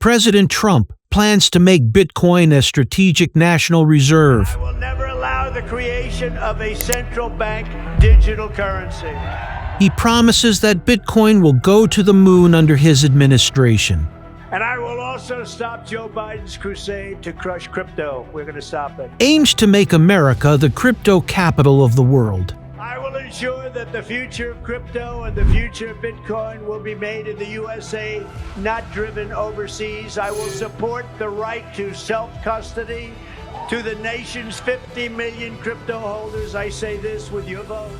President Trump plans to make Bitcoin a strategic national reserve. I will never allow the creation of a central bank digital currency. He promises that Bitcoin will go to the moon under his administration. And I will also stop Joe Biden's crusade to crush crypto. We're going to stop it. Aims to make America the crypto capital of the world. I will ensure that the future of crypto and the future of Bitcoin will be made in the USA, not driven overseas. I will support the right to self-custody to the nation's 50 million crypto holders. I say this with your vote.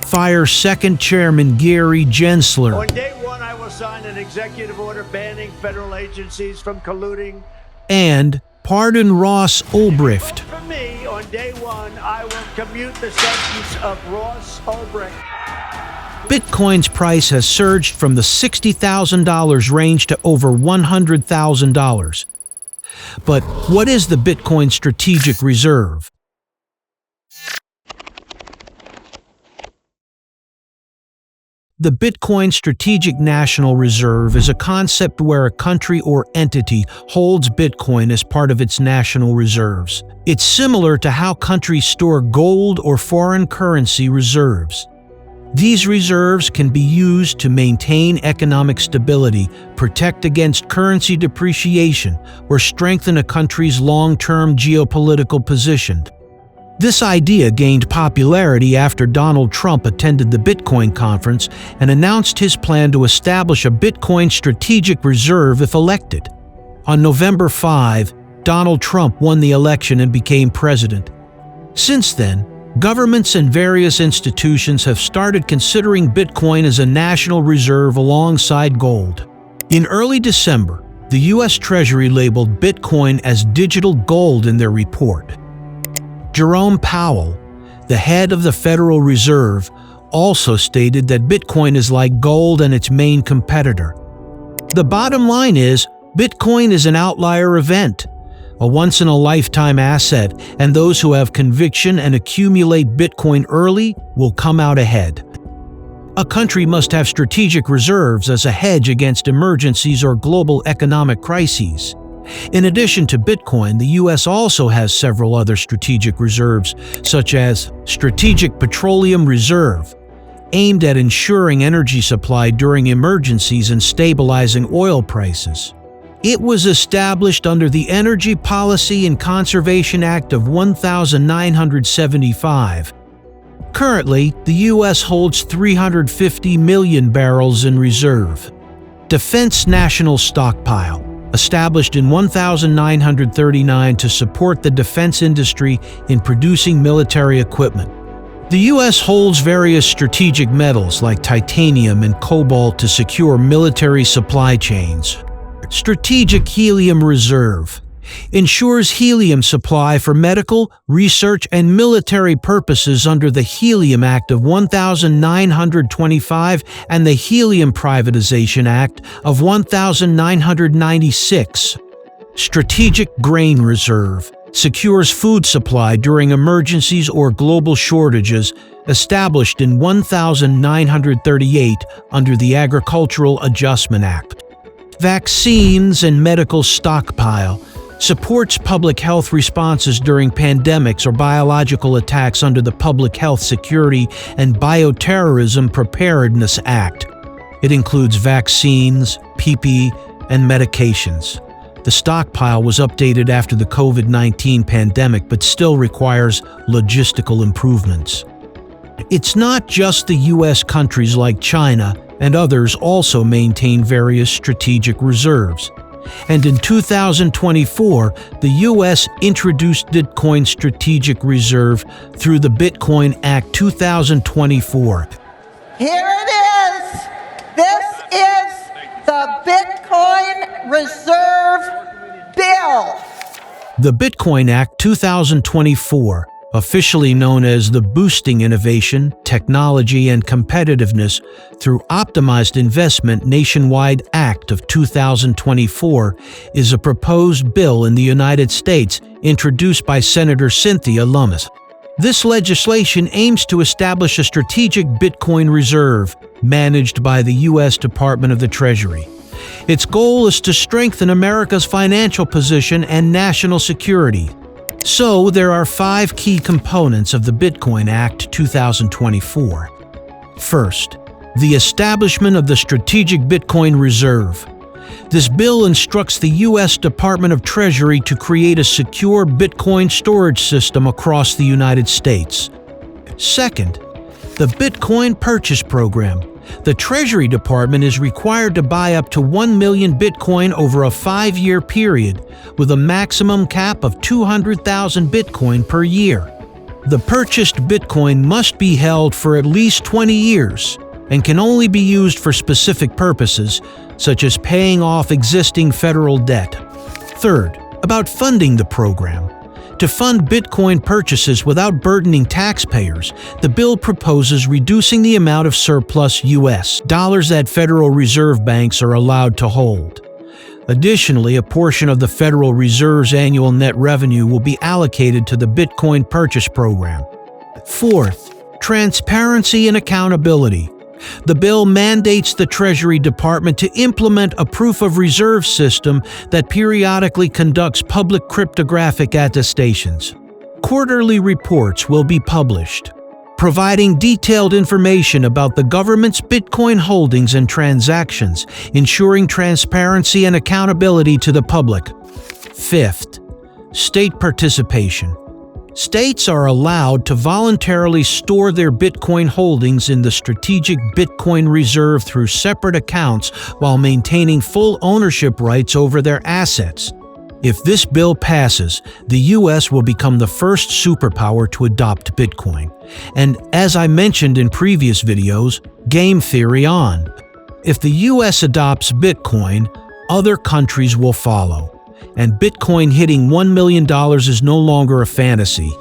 Fire second chairman Gary Gensler. On day one, I will sign an executive order banning federal agencies from colluding. And pardon Ross Ulbricht. For me, on day one, I will commute the sentence of Ross Ulbricht. Bitcoin's price has surged from the $60,000 range to over $100,000. But what is the Bitcoin Strategic Reserve? The Bitcoin Strategic National Reserve is a concept where a country or entity holds Bitcoin as part of its national reserves. It's similar to how countries store gold or foreign currency reserves. These reserves can be used to maintain economic stability, protect against currency depreciation, or strengthen a country's long-term geopolitical position. This idea gained popularity after Donald Trump attended the Bitcoin conference and announced his plan to establish a Bitcoin strategic reserve if elected. On November 5, Donald Trump won the election and became president. Since then, governments and various institutions have started considering Bitcoin as a national reserve alongside gold. In early December, the U.S. Treasury labeled Bitcoin as digital gold in their report. Jerome Powell, the head of the Federal Reserve, also stated that Bitcoin is like gold and its main competitor. The bottom line is, Bitcoin is an outlier event, a once-in-a-lifetime asset, and those who have conviction and accumulate Bitcoin early will come out ahead. A country must have strategic reserves as a hedge against emergencies or global economic crises. In addition to Bitcoin, the U.S. also has several other strategic reserves, such as Strategic Petroleum Reserve, aimed at ensuring energy supply during emergencies and stabilizing oil prices. It was established under the Energy Policy and Conservation Act of 1975. Currently, the U.S. holds 350 million barrels in reserve. Defense National Stockpile, established in 1939 to support the defense industry in producing military equipment. The U.S. holds various strategic metals like titanium and cobalt to secure military supply chains. Strategic Helium Reserve ensures helium supply for medical, research, and military purposes under the Helium Act of 1925 and the Helium Privatization Act of 1996. Strategic Grain Reserve secures food supply during emergencies or global shortages, established in 1938 under the Agricultural Adjustment Act. Vaccines and Medical Stockpile supports public health responses during pandemics or biological attacks under the Public Health Security and Bioterrorism Preparedness Act. It includes vaccines, PPE, and medications. The stockpile was updated after the COVID-19 pandemic but still requires logistical improvements. It's not just the U.S. Countries like China and others also maintain various strategic reserves. And in 2024, the U.S. introduced Bitcoin Strategic Reserve through the Bitcoin Act 2024. Here it is. This is the Bitcoin Reserve Bill. The Bitcoin Act 2024, officially known as the Boosting Innovation, Technology, and Competitiveness through Optimized Investment Nationwide Act of 2024, is a proposed bill in the United States introduced by Senator Cynthia Lummis. This legislation aims to establish a strategic Bitcoin reserve managed by the U.S. Department of the Treasury. Its goal is to strengthen America's financial position and national security. So, there are 5 key components of the Bitcoin Act 2024. First, the establishment of the Strategic Bitcoin Reserve. This bill instructs the U.S. Department of Treasury to create a secure Bitcoin storage system across the United States. Second, the Bitcoin Purchase Program. The Treasury Department is required to buy up to 1 million Bitcoin over a 5-year period, with a maximum cap of 200,000 Bitcoin per year. The purchased Bitcoin must be held for at least 20 years and can only be used for specific purposes, such as paying off existing federal debt. Third, about funding the program. To fund Bitcoin purchases without burdening taxpayers, the bill proposes reducing the amount of surplus U.S. dollars that Federal Reserve banks are allowed to hold. Additionally, a portion of the Federal Reserve's annual net revenue will be allocated to the Bitcoin Purchase Program. Fourth, transparency and accountability. The bill mandates the Treasury Department to implement a proof of reserve system that periodically conducts public cryptographic attestations. Quarterly reports will be published, providing detailed information about the government's Bitcoin holdings and transactions, ensuring transparency and accountability to the public. Fifth, state participation. States are allowed to voluntarily store their Bitcoin holdings in the Strategic Bitcoin Reserve through separate accounts while maintaining full ownership rights over their assets. If this bill passes, the U.S. will become the first superpower to adopt Bitcoin. And as I mentioned in previous videos, game theory on. If the U.S. adopts Bitcoin, other countries will follow. And Bitcoin hitting $1 million is no longer a fantasy.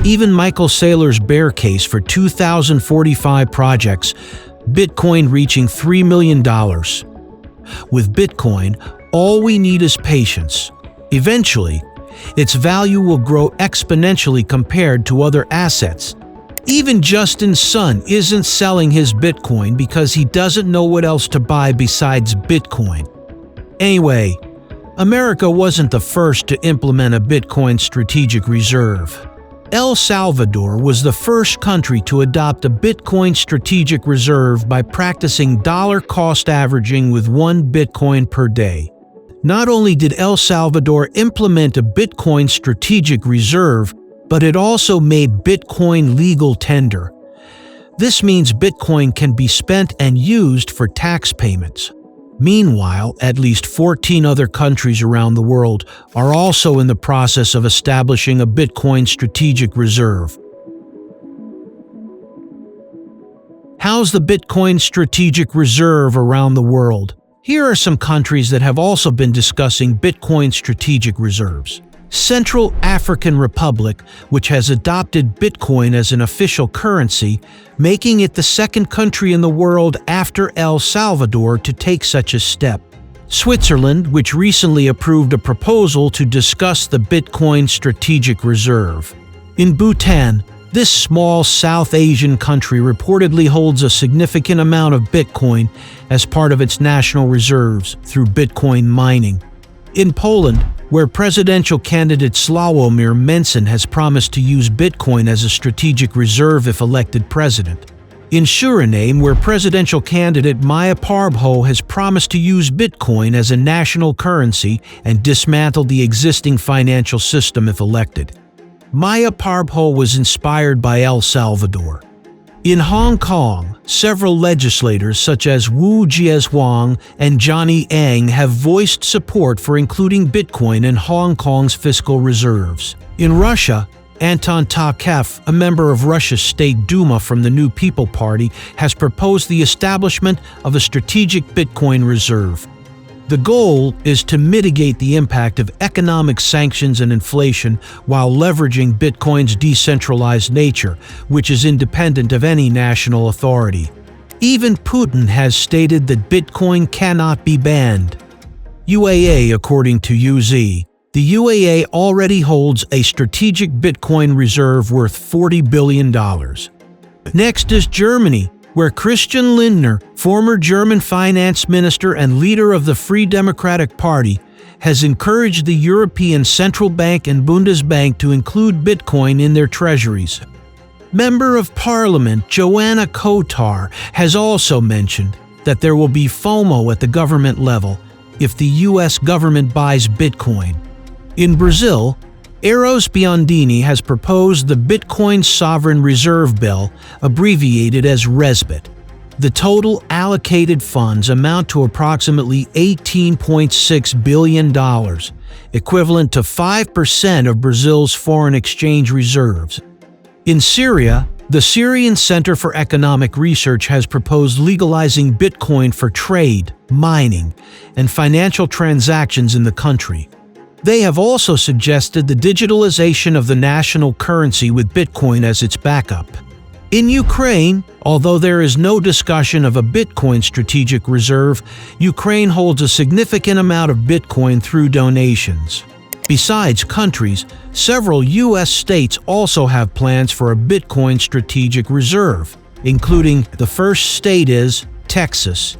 Even Michael Saylor's bear case for 2,045 projects, Bitcoin reaching $3 million. With Bitcoin, all we need is patience. Eventually, its value will grow exponentially compared to other assets. Even Justin Sun isn't selling his Bitcoin because he doesn't know what else to buy besides Bitcoin. Anyway, America wasn't the first to implement a Bitcoin strategic reserve. El Salvador was the first country to adopt a Bitcoin strategic reserve by practicing dollar cost averaging with 1 Bitcoin per day. Not only did El Salvador implement a Bitcoin strategic reserve, but it also made Bitcoin legal tender. This means Bitcoin can be spent and used for tax payments. Meanwhile, at least 14 other countries around the world are also in the process of establishing a Bitcoin strategic reserve. How's the Bitcoin strategic reserve around the world? Here are some countries that have also been discussing Bitcoin strategic reserves. Central African Republic, which has adopted Bitcoin as an official currency, making it the second country in the world after El Salvador to take such a step. Switzerland, which recently approved a proposal to discuss the Bitcoin strategic reserve. In Bhutan, this small South Asian country reportedly holds a significant amount of Bitcoin as part of its national reserves through Bitcoin mining. In Poland, where presidential candidate Sławomir Mencen has promised to use Bitcoin as a strategic reserve if elected president. In Suriname, where presidential candidate Maya Parbho has promised to use Bitcoin as a national currency and dismantle the existing financial system if elected. Maya Parbho was inspired by El Salvador. In Hong Kong, several legislators such as Wu Jiazhuang and Johnny Ang have voiced support for including Bitcoin in Hong Kong's fiscal reserves. In Russia, Anton Takev, a member of Russia's State Duma from the New People Party, has proposed the establishment of a strategic Bitcoin reserve. The goal is to mitigate the impact of economic sanctions and inflation while leveraging Bitcoin's decentralized nature, which is independent of any national authority. Even Putin has stated that Bitcoin cannot be banned. UAE, according to UZ, the UAE already holds a strategic Bitcoin reserve worth $40 billion. Next is Germany, where Christian Lindner, former German finance minister and leader of the Free Democratic Party, has encouraged the European Central Bank and Bundesbank to include Bitcoin in their treasuries. Member of Parliament Joanna Kotar has also mentioned that there will be FOMO at the government level if the U.S. government buys Bitcoin. In Brazil, Eros Biondini has proposed the Bitcoin Sovereign Reserve Bill, abbreviated as RESBIT. The total allocated funds amount to approximately $18.6 billion, equivalent to 5% of Brazil's foreign exchange reserves. In Syria, the Syrian Center for Economic Research has proposed legalizing Bitcoin for trade, mining, and financial transactions in the country. They have also suggested the digitalization of the national currency with Bitcoin as its backup. In Ukraine, although there is no discussion of a Bitcoin strategic reserve, Ukraine holds a significant amount of Bitcoin through donations. Besides countries, several U.S. states also have plans for a Bitcoin strategic reserve, including the first state is Texas.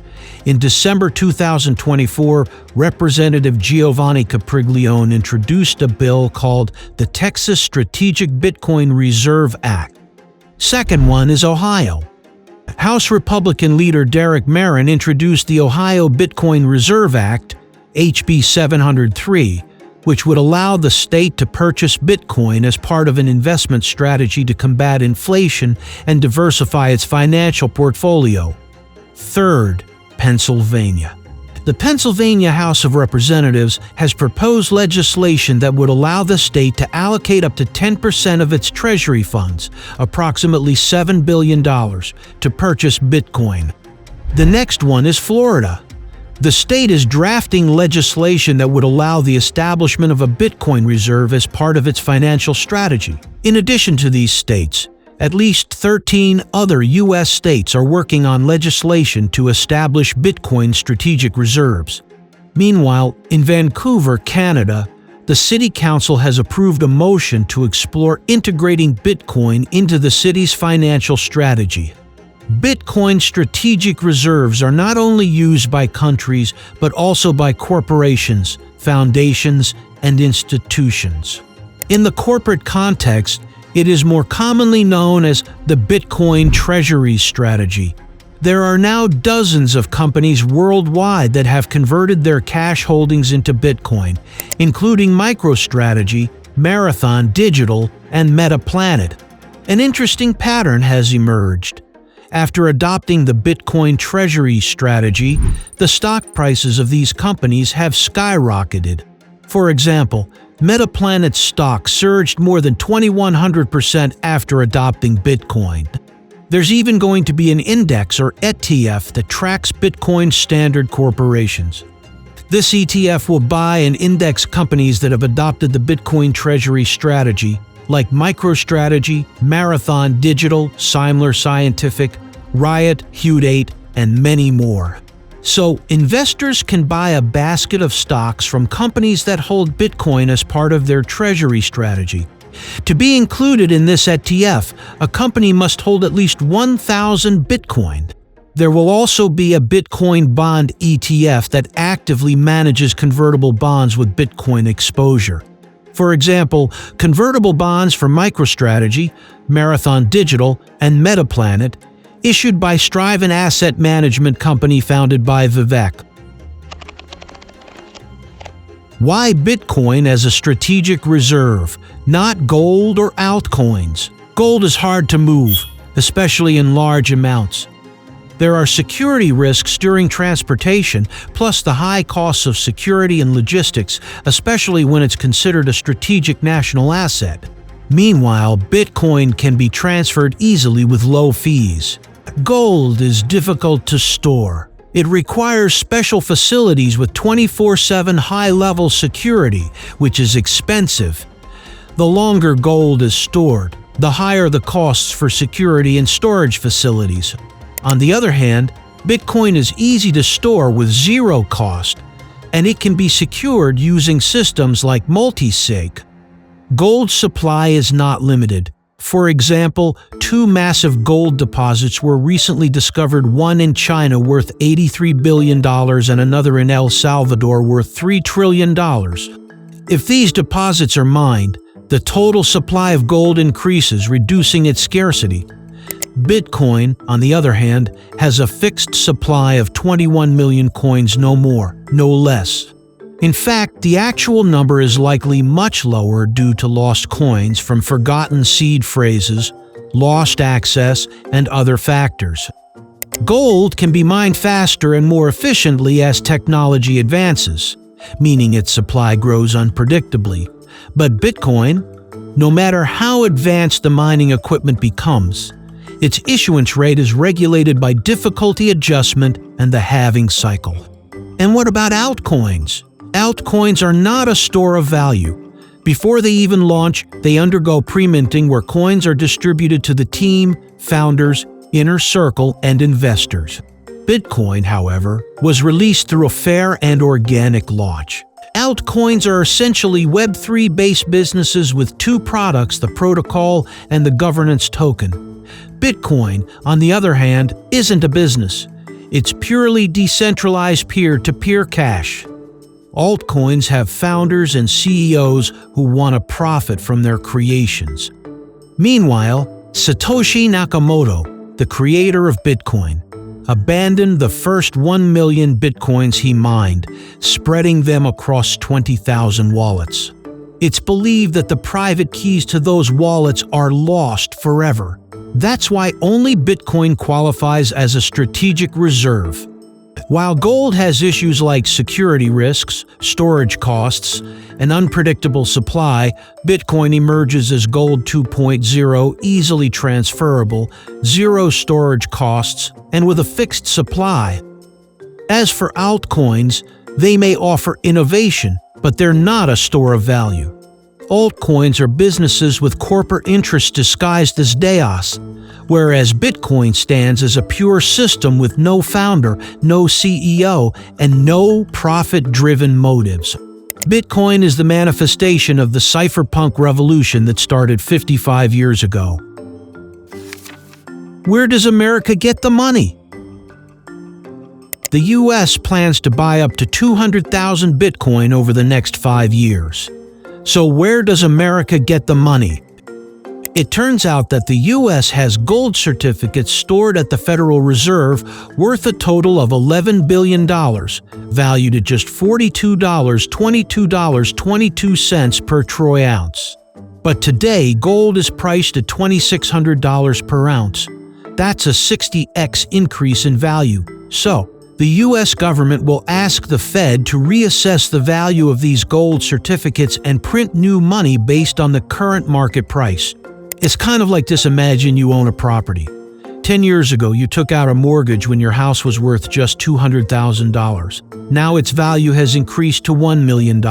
In December 2024, Representative Giovanni Capriglione introduced a bill called the Texas Strategic Bitcoin Reserve Act. Second one is Ohio. House Republican leader Derek Marin introduced the Ohio Bitcoin Reserve Act, HB 703, which would allow the state to purchase Bitcoin as part of an investment strategy to combat inflation and diversify its financial portfolio. Third, Pennsylvania. The Pennsylvania House of Representatives has proposed legislation that would allow the state to allocate up to 10% of its treasury funds, approximately $7 billion, to purchase Bitcoin. The next one is Florida. The state is drafting legislation that would allow the establishment of a Bitcoin reserve as part of its financial strategy. In addition to these states, at least 13 other U.S. states are working on legislation to establish Bitcoin strategic reserves. Meanwhile, in Vancouver, Canada, the City Council has approved a motion to explore integrating Bitcoin into the city's financial strategy. Bitcoin strategic reserves are not only used by countries, but also by corporations, foundations, and institutions. In the corporate context, it is more commonly known as the Bitcoin Treasury Strategy. There are now dozens of companies worldwide that have converted their cash holdings into Bitcoin, including MicroStrategy, Marathon Digital, and Metaplanet. An interesting pattern has emerged. After adopting the Bitcoin Treasury Strategy, the stock prices of these companies have skyrocketed. For example, Metaplanet's stock surged more than 2,100% after adopting Bitcoin. There's even going to be an index or ETF that tracks Bitcoin standard corporations. This ETF will buy and index companies that have adopted the Bitcoin Treasury Strategy, like MicroStrategy, Marathon Digital, Simler Scientific, Riot, Hut8, and many more. So, investors can buy a basket of stocks from companies that hold Bitcoin as part of their treasury strategy. To be included in this ETF, a company must hold at least 1,000 Bitcoin. There will also be a Bitcoin bond ETF that actively manages convertible bonds with Bitcoin exposure. For example, convertible bonds for MicroStrategy, Marathon Digital, and Metaplanet, issued by Strive, an asset management company founded by Vivek. Why Bitcoin as a strategic reserve, not gold or altcoins? Gold is hard to move, especially in large amounts. There are security risks during transportation, plus the high costs of security and logistics, especially when it's considered a strategic national asset. Meanwhile, Bitcoin can be transferred easily with low fees. Gold is difficult to store. It requires special facilities with 24/7 high-level security, which is expensive. The longer gold is stored, the higher the costs for security and storage facilities. On the other hand, Bitcoin is easy to store with zero cost, and it can be secured using systems like multisig. Gold supply is not limited. For example, 2 massive gold deposits were recently discovered, one in China worth $83 billion and another in El Salvador worth $3 trillion. If these deposits are mined, the total supply of gold increases, reducing its scarcity. Bitcoin, on the other hand, has a fixed supply of 21 million coins, no more, no less. In fact, the actual number is likely much lower due to lost coins from forgotten seed phrases, lost access, and other factors. Gold can be mined faster and more efficiently as technology advances, meaning its supply grows unpredictably. But Bitcoin, no matter how advanced the mining equipment becomes, its issuance rate is regulated by difficulty adjustment and the halving cycle. And what about altcoins? Altcoins are not a store of value. Before they even launch, they undergo pre-minting, where coins are distributed to the team, founders, inner circle, and investors. Bitcoin, however, was released through a fair and organic launch. Altcoins are essentially Web3-based businesses with 2 products, the protocol and the governance token. Bitcoin, on the other hand, isn't a business. It's purely decentralized peer-to-peer cash. Altcoins have founders and CEOs who want to profit from their creations. Meanwhile, Satoshi Nakamoto, the creator of Bitcoin, abandoned the first 1 million Bitcoins he mined, spreading them across 20,000 wallets. It's believed that the private keys to those wallets are lost forever. That's why only Bitcoin qualifies as a strategic reserve. While gold has issues like security risks, storage costs, and unpredictable supply, Bitcoin emerges as gold 2.0, easily transferable, zero storage costs, and with a fixed supply. As for altcoins, they may offer innovation, but they're not a store of value. Altcoins are businesses with corporate interests disguised as DAOs, whereas Bitcoin stands as a pure system with no founder, no CEO, and no profit-driven motives. Bitcoin is the manifestation of the cypherpunk revolution that started 55 years ago. Where does America get the money? The U.S. plans to buy up to 200,000 Bitcoin over the next 5 years. So where does America get the money? It turns out that the U.S. has gold certificates stored at the Federal Reserve worth a total of $11 billion, valued at just $22.22 per troy ounce. But today, gold is priced at $2,600 per ounce. That's a 60x increase in value. So, the U.S. government will ask the Fed to reassess the value of these gold certificates and print new money based on the current market price. It's kind of like this: imagine you own a property. 10 years ago, you took out a mortgage when your house was worth just $200,000. Now its value has increased to $1 million.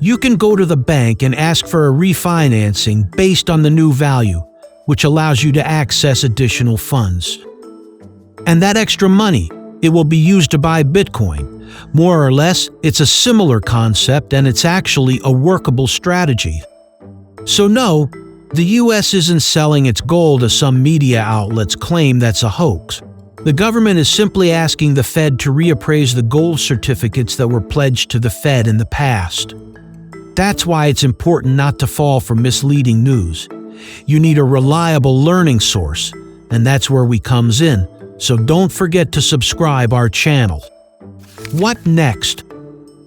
You can go to the bank and ask for a refinancing based on the new value, which allows you to access additional funds. And that extra money, it will be used to buy Bitcoin. More or less, it's a similar concept, and it's actually a workable strategy. So no, the U.S. isn't selling its gold as some media outlets claim. That's a hoax. The government is simply asking the Fed to reappraise the gold certificates that were pledged to the Fed in the past. That's why it's important not to fall for misleading news. You need a reliable learning source, and that's where we comes in. So don't forget to subscribe our channel. What next?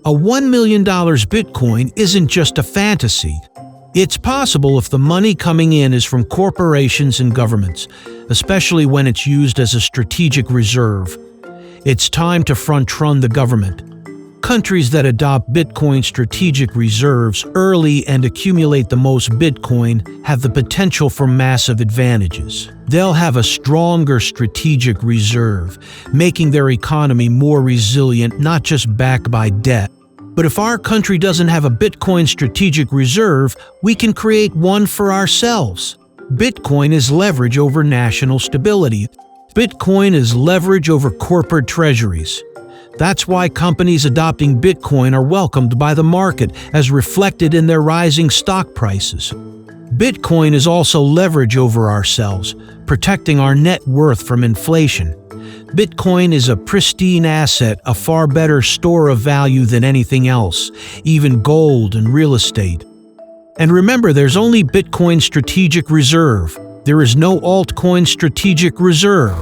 A $1 million Bitcoin isn't just a fantasy. It's possible if the money coming in is from corporations and governments, especially when it's used as a strategic reserve. It's time to front-run the government. Countries that adopt Bitcoin strategic reserves early and accumulate the most Bitcoin have the potential for massive advantages. They'll have a stronger strategic reserve, making their economy more resilient, not just backed by debt. But if our country doesn't have a Bitcoin strategic reserve, we can create one for ourselves. Bitcoin is leverage over national stability. Bitcoin is leverage over corporate treasuries. That's why companies adopting Bitcoin are welcomed by the market, as reflected in their rising stock prices. Bitcoin is also leverage over ourselves, protecting our net worth from inflation. Bitcoin is a pristine asset, a far better store of value than anything else, even gold and real estate. And remember, there's only Bitcoin Strategic Reserve. There is no altcoin strategic reserve.